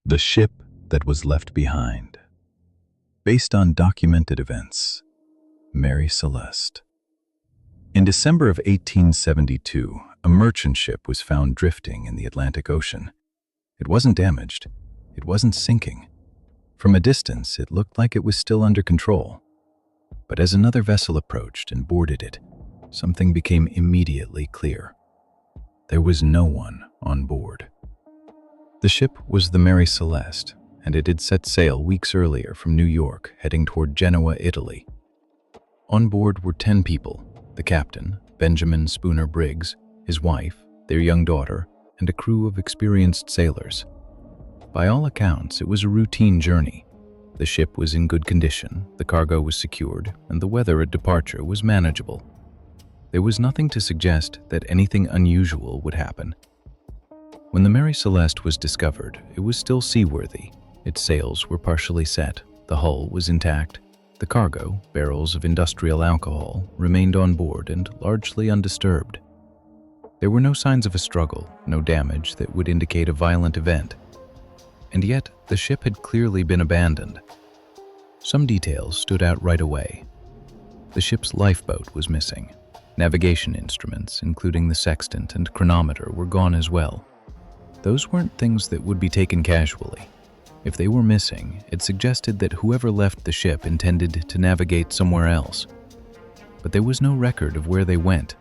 The Ship That Was Left Behind. Based on documented events. Mary Celeste. In December of 1872, a merchant ship was found drifting in the Atlantic Ocean. It wasn't damaged. It wasn't sinking. From a distance, it looked like it was still under control. But as another vessel approached and boarded it, something became immediately clear. There was no one on board. The ship was the Mary Celeste, and it had set sail weeks earlier from New York, heading toward Genoa, Italy. On board were 10 people: the captain, Benjamin Spooner Briggs, his wife, their young daughter, and a crew of experienced sailors. By all accounts, it was a routine journey. The ship was in good condition, the cargo was secured, and the weather at departure was manageable. There was nothing to suggest that anything unusual would happen. When the Mary Celeste was discovered, it was still seaworthy. Its sails were partially set, the hull was intact. The cargo, barrels of industrial alcohol, remained on board and largely undisturbed. There were no signs of a struggle, no damage that would indicate a violent event. And yet, the ship had clearly been abandoned. Some details stood out right away. The ship's lifeboat was missing. Navigation instruments, including the sextant and chronometer, were gone as well. Those weren't things that would be taken casually. If they were missing, it suggested that whoever left the ship intended to navigate somewhere else. But there was no record of where they went.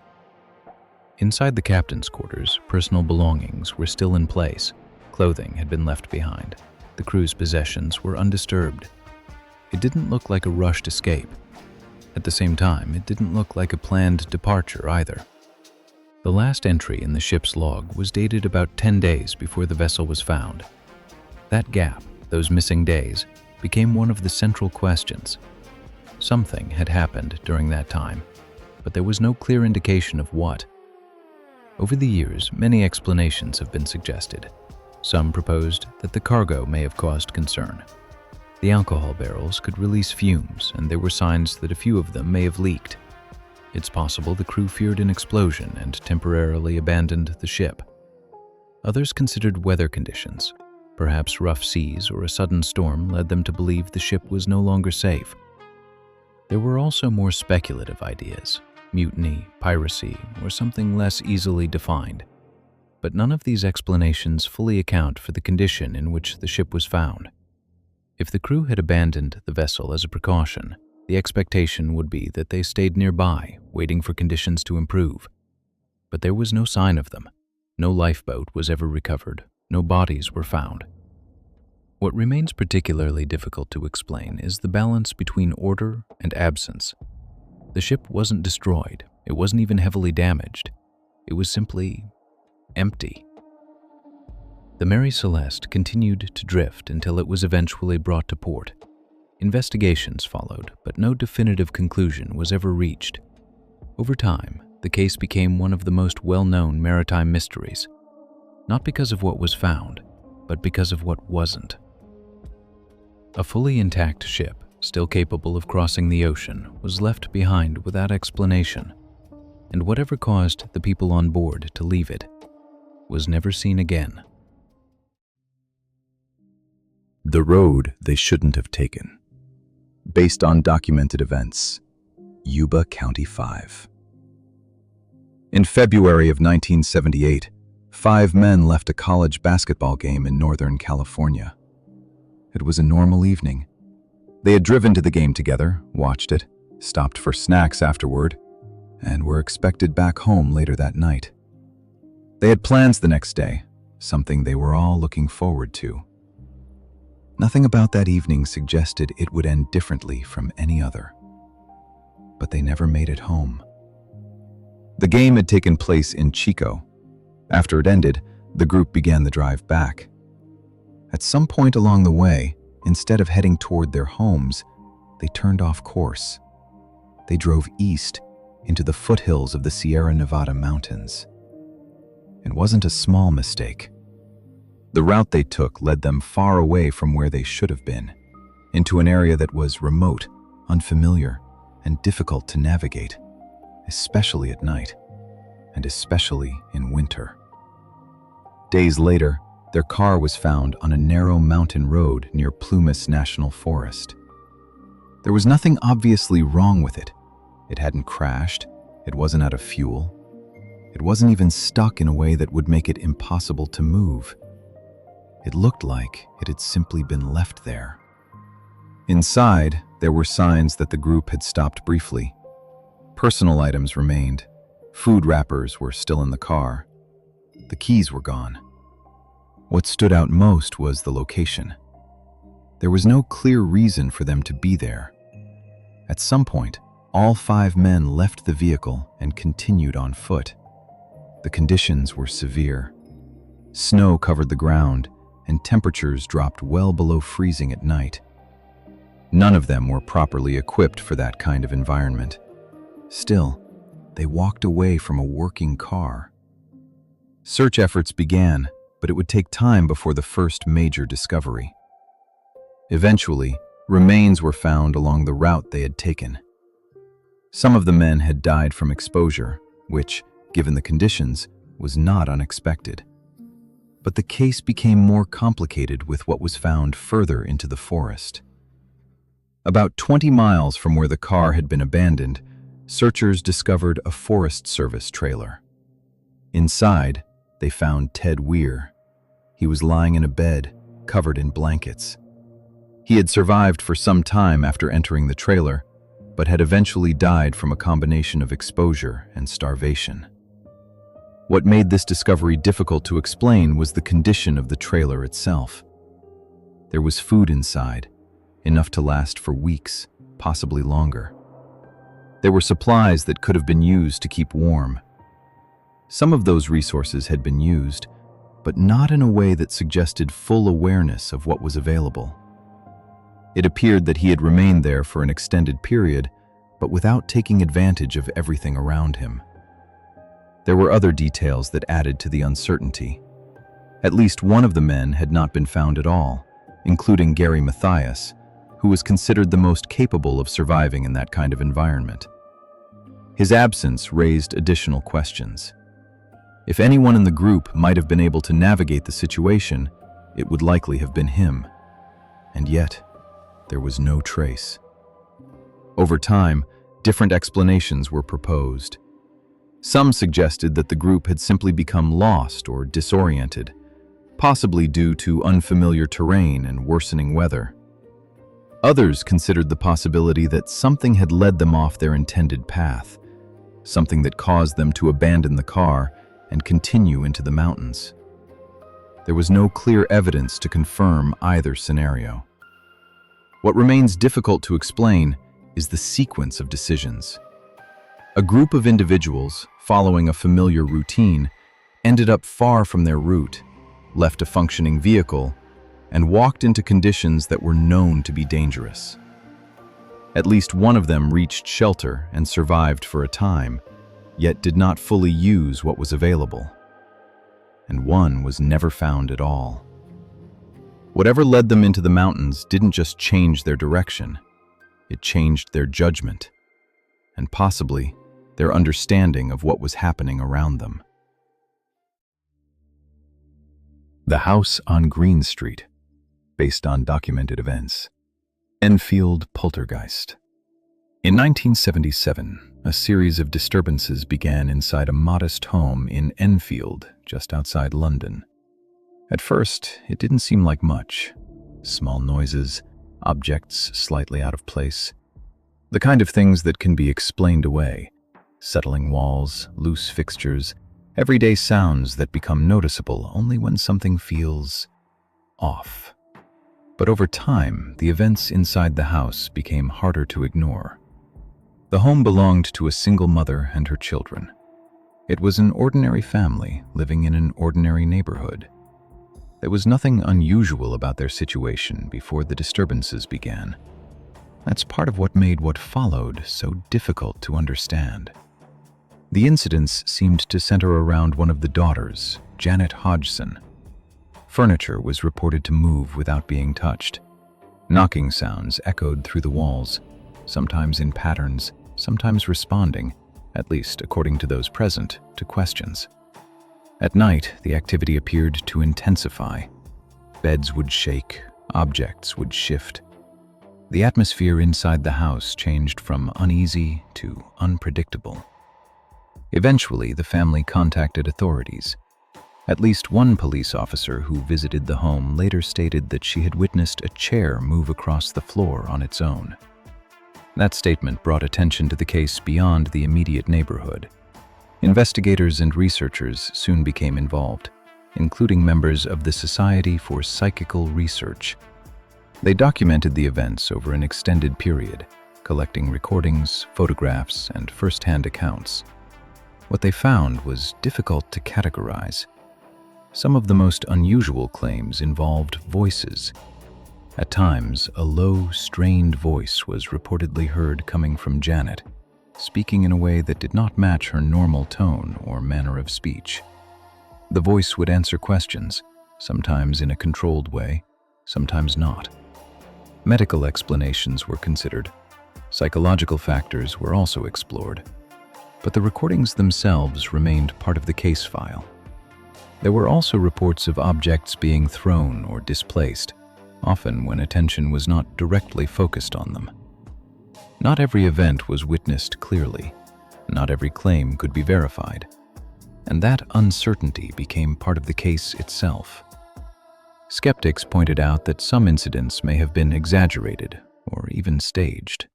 Inside the captain's quarters, personal belongings were still in place. Clothing had been left behind. The crew's possessions were undisturbed. It didn't look like a rushed escape. At the same time, it didn't look like a planned departure either. The last entry in the ship's log was dated about 10 days before the vessel was found. That gap, those missing days, became one of the central questions. Something had happened during that time, but there was no clear indication of what. Over the years, many explanations have been suggested. Some proposed that the cargo may have caused concern. The alcohol barrels could release fumes, and there were signs that a few of them may have leaked. It's possible the crew feared an explosion and temporarily abandoned the ship. Others considered weather conditions. Perhaps rough seas or a sudden storm led them to believe the ship was no longer safe. There were also more speculative ideas: mutiny, piracy, or something less easily defined. But none of these explanations fully account for the condition in which the ship was found. If the crew had abandoned the vessel as a precaution, the expectation would be that they stayed nearby, waiting for conditions to improve. But there was no sign of them. No lifeboat was ever recovered. No bodies were found. What remains particularly difficult to explain is the balance between order and absence. The ship wasn't destroyed. It wasn't even heavily damaged. It was simply empty. The Mary Celeste continued to drift until it was eventually brought to port. Investigations followed, but no definitive conclusion was ever reached. Over time, the case became one of the most well-known maritime mysteries, not because of what was found, but because of what wasn't. A fully intact ship, still capable of crossing the ocean, was left behind without explanation, and whatever caused the people on board to leave it was never seen again. The Road They Shouldn't Have Taken. Based on documented events. Yuba County 5. In February of 1978, 5 men left a college basketball game in Northern California. It was a normal evening. They had driven to the game together, watched it, stopped for snacks afterward, and were expected back home later that night. They had plans the next day, something they were all looking forward to. Nothing about that evening suggested it would end differently from any other. But they never made it home. The game had taken place in Chico. After it ended, the group began the drive back. At some point along the way, instead of heading toward their homes, they turned off course. They drove east into the foothills of the Sierra Nevada mountains. It wasn't a small mistake. The route they took led them far away from where they should have been, into an area that was remote, unfamiliar, and difficult to navigate, especially at night, and especially in winter. Days later, Their car was found on a narrow mountain road near Plumas National Forest. There was nothing obviously wrong with it. It hadn't crashed, it wasn't out of fuel. It wasn't even stuck in a way that would make it impossible to move. It looked like it had simply been left there. Inside, there were signs that the group had stopped briefly. Personal items remained. Food wrappers were still in the car. The keys were gone. What stood out most was the location. There was no clear reason for them to be there. At some point, all 5 men left the vehicle and continued on foot. The conditions were severe. Snow covered the ground, and temperatures dropped well below freezing at night. None of them were properly equipped for that kind of environment. Still, they walked away from a working car. Search efforts began, but it would take time before the first major discovery. Eventually, remains were found along the route they had taken. Some of the men had died from exposure, which, given the conditions, was not unexpected. But the case became more complicated with what was found further into the forest. About 20 miles from where the car had been abandoned, searchers discovered a Forest Service trailer. Inside, they found Ted Weir. He was lying in a bed, covered in blankets. He had survived for some time after entering the trailer, but had eventually died from a combination of exposure and starvation. What made this discovery difficult to explain was the condition of the trailer itself. There was food inside, enough to last for weeks, possibly longer. There were supplies that could have been used to keep warm. Some of those resources had been used, but not in a way that suggested full awareness of what was available. It appeared that he had remained there for an extended period, but without taking advantage of everything around him. There were other details that added to the uncertainty. At least one of the men had not been found at all, including Gary Mathias, who was considered the most capable of surviving in that kind of environment. His absence raised additional questions. If anyone in the group might have been able to navigate the situation, it would likely have been him. And yet, there was no trace. Over time, different explanations were proposed. Some suggested that the group had simply become lost or disoriented, possibly due to unfamiliar terrain and worsening weather. Others considered the possibility that something had led them off their intended path, something that caused them to abandon the car and continue into the mountains. There was no clear evidence to confirm either scenario. What remains difficult to explain is the sequence of decisions. A group of individuals, following a familiar routine, ended up far from their route, left a functioning vehicle, and walked into conditions that were known to be dangerous. At least one of them reached shelter and survived for a time, yet did not fully use what was available. And one was never found at all. Whatever led them into the mountains didn't just change their direction, it changed their judgment, and possibly their understanding of what was happening around them. The House on Green Street, based on documented events. Enfield Poltergeist. In 1977, a series of disturbances began inside a modest home in Enfield, just outside London. At first, it didn't seem like much. Small noises, objects slightly out of place. The kind of things that can be explained away. Settling walls, loose fixtures, everyday sounds that become noticeable only when something feels off. But over time, the events inside the house became harder to ignore. The home belonged to a single mother and her children. It was an ordinary family living in an ordinary neighborhood. There was nothing unusual about their situation before the disturbances began. That's part of what made what followed so difficult to understand. The incidents seemed to center around one of the daughters, Janet Hodgson. Furniture was reported to move without being touched. Knocking sounds echoed through the walls, sometimes in patterns, sometimes responding, at least according to those present, to questions. At night, the activity appeared to intensify. Beds would shake, objects would shift. The atmosphere inside the house changed from uneasy to unpredictable. Eventually, the family contacted authorities. At least one police officer who visited the home later stated that she had witnessed a chair move across the floor on its own. That statement brought attention to the case beyond the immediate neighborhood. Investigators and researchers soon became involved, including members of the Society for Psychical Research. They documented the events over an extended period, collecting recordings, photographs, and first-hand accounts. What they found was difficult to categorize. Some of the most unusual claims involved voices. At times, a low, strained voice was reportedly heard coming from Janet, speaking in a way that did not match her normal tone or manner of speech. The voice would answer questions, sometimes in a controlled way, sometimes not. Medical explanations were considered. Psychological factors were also explored. But the recordings themselves remained part of the case file. There were also reports of objects being thrown or displaced, often when attention was not directly focused on them. Not every event was witnessed clearly. Not every claim could be verified. And that uncertainty became part of the case itself. Skeptics pointed out that some incidents may have been exaggerated or even staged.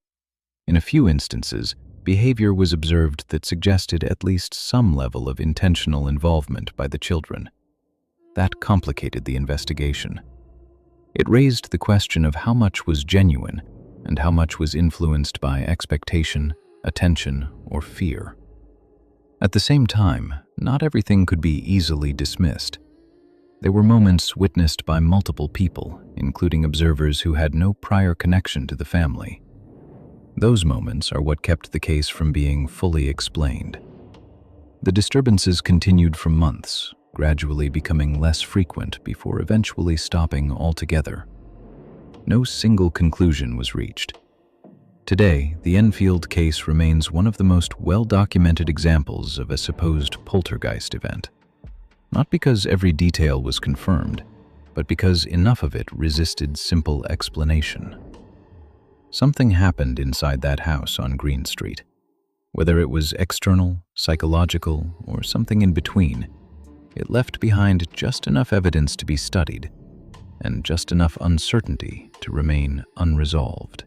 In a few instances, behavior was observed that suggested at least some level of intentional involvement by the children. That complicated the investigation. It raised the question of how much was genuine and how much was influenced by expectation, attention, or fear. At the same time, not everything could be easily dismissed. There were moments witnessed by multiple people, including observers who had no prior connection to the family. Those moments are what kept the case from being fully explained. The disturbances continued for months, gradually becoming less frequent before eventually stopping altogether. No single conclusion was reached. Today, the Enfield case remains one of the most well-documented examples of a supposed poltergeist event. Not because every detail was confirmed, but because enough of it resisted simple explanation. Something happened inside that house on Green Street. Whether it was external, psychological, or something in between, it left behind just enough evidence to be studied, and just enough uncertainty to remain unresolved.